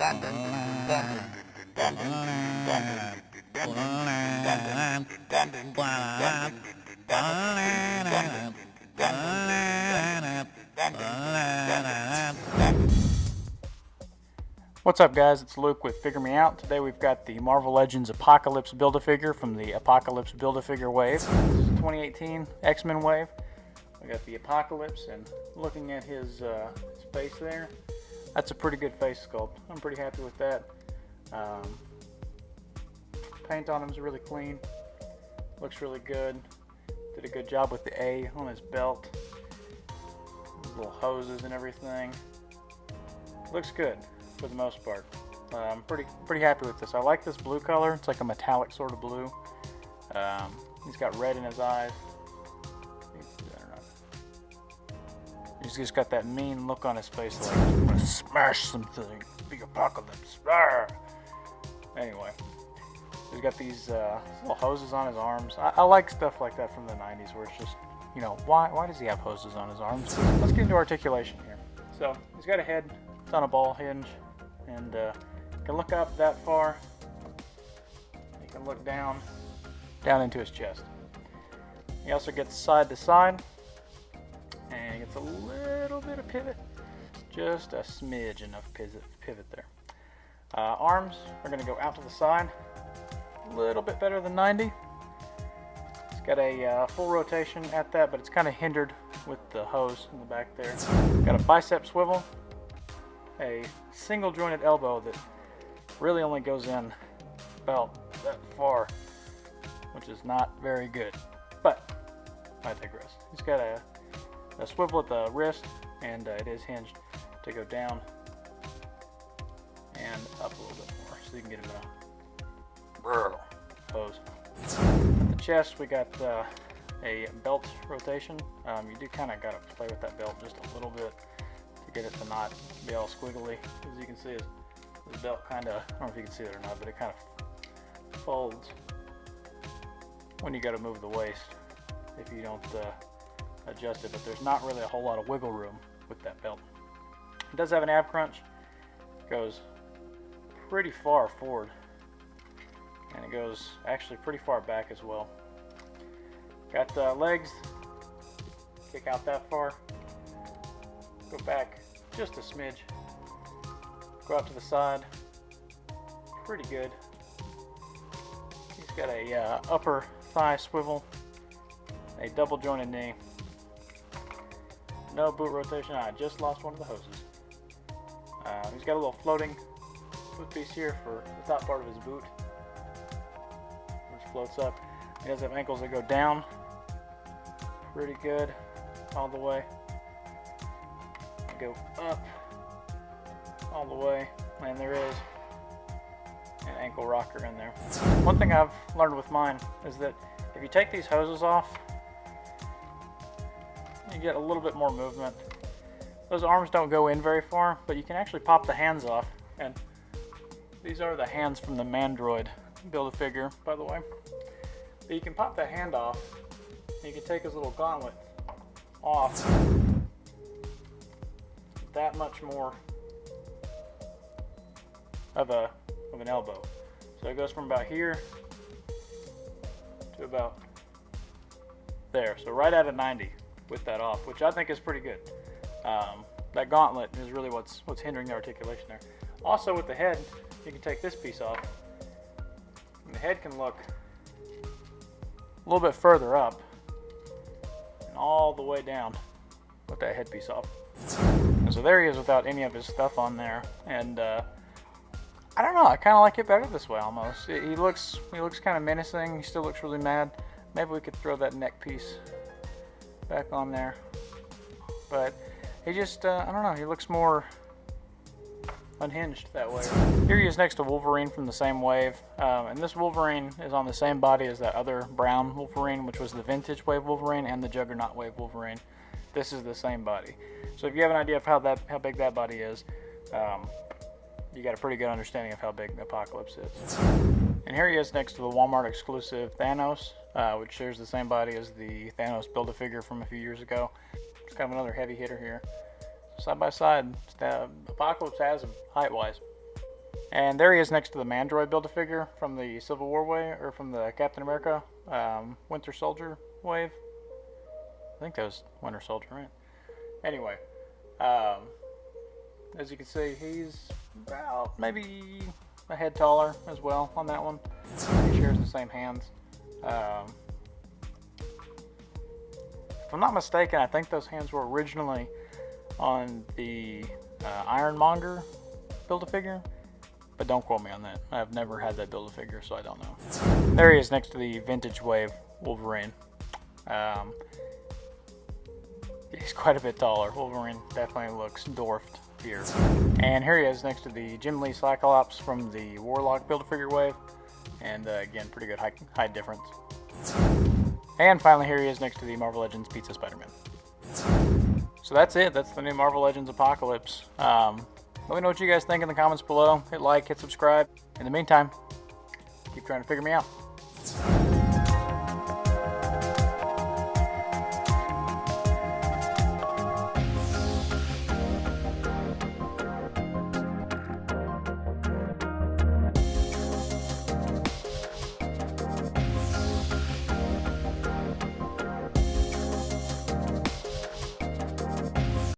What's up, guys? It's Luke with Figure Me Out. Today we've got the Marvel Legends Apocalypse Build-A-Figure from the Apocalypse Build-A-Figure wave. This is 2018 X-Men wave. We got the Apocalypse, and looking at his face there, that's a pretty good face sculpt. I'm pretty happy with that. Paint on him is really clean. Looks really good. Did a good job with the A on his belt. Little hoses and everything. Looks good for the most part. I'm pretty happy with this. I like this blue color. It's like a metallic sort of blue. He's got red in his eyes. He's just got that mean look on his face, like I'm gonna smash something. Big apocalypse. Rawr. Anyway, he's got these little hoses on his arms. I like stuff like that from the 90s, where it's just, you know, why does he have hoses on his arms? Let's get into articulation here. So he's got a head. It's on a ball hinge, and you can look up that far. You can look down into his chest. He also gets side to side, and he gets a little bit of pivot, just a smidge enough pivot there. Arms are going to go out to the side, a little bit better than 90. It's got a full rotation at that, but it's kind of hindered with the hose in the back there. Got a bicep swivel. A single jointed elbow that really only goes in about that far, which is not very good, but I digress. He's got a swivel at the wrist, and it is hinged to go down and up a little bit more, so you can get him in a pose. At the chest, we got a belt rotation. You do kind of got to play with that belt just a little bit to get it to not be all squiggly. As you can see, his belt kind of, I don't know if you can see it or not, but it kind of folds when you got to move the waist if you don't adjust it, but there's not really a whole lot of wiggle room with that belt. It does have an ab crunch. It goes pretty far forward, and it goes actually pretty far back as well. Got legs, kick out that far, go back just a smidge, go out to the side, pretty good. He's got a upper thigh swivel, a double jointed knee, no boot rotation. I just lost one of the hoses. He's got a little floating foot piece here for the top part of his boot, which floats up. He does have ankles that go down pretty good all the way. Go up all the way, and there is an ankle rocker in there. One thing I've learned with mine is that if you take these hoses off, you get a little bit more movement. Those arms don't go in very far, but you can actually pop the hands off, and these are the hands from the Mandroid Build-A-Figure, by the way. But you can pop that hand off, and you can take his little gauntlet off. That much more of an elbow. So it goes from about here to about there. So right at a 90 with that off, which I think is pretty good. That gauntlet is really what's hindering the articulation there. Also with the head, you can take this piece off, and the head can look a little bit further up and all the way down with that headpiece off. And so there he is without any of his stuff on there, and I don't know, I kind of like it better this way almost. He looks kind of menacing. He still looks really mad. Maybe we could throw that neck piece back on there, but he just I don't know, he looks more unhinged that way. Here he is next to Wolverine from the same wave, and this Wolverine is on the same body as that other brown Wolverine, which was the vintage wave Wolverine and the Juggernaut wave Wolverine. This is the same body. So if you have an idea of how big that body is, you got a pretty good understanding of how big the Apocalypse is. And here he is next to the Walmart exclusive Thanos, which shares the same body as the Thanos Build-A-Figure from a few years ago. It's kind of another heavy hitter here. Side by side, Apocalypse has him height-wise. And there he is next to the Mandroid Build-A-Figure from the Civil War wave, or from the Captain America Winter Soldier wave. I think that was Winter Soldier, right? Anyway, as you can see, he's about maybe a head taller as well on that one. He shares the same hands. If I'm not mistaken, I think those hands were originally on the Ironmonger Build-A-Figure, but don't quote me on that. I've never had that Build-A-Figure, so I don't know. There he is next to the Vintage Wave Wolverine. He's quite a bit taller. Wolverine definitely looks dwarfed here. And here he is next to the Jim Lee Cyclops from the Warlock Build-A-Figure wave. And again, pretty good height difference. And finally, here he is next to the Marvel Legends Pizza Spider-Man. So that's it. That's the new Marvel Legends Apocalypse. Let me know what you guys think in the comments below. Hit like, hit subscribe. In the meantime, keep trying to figure me out.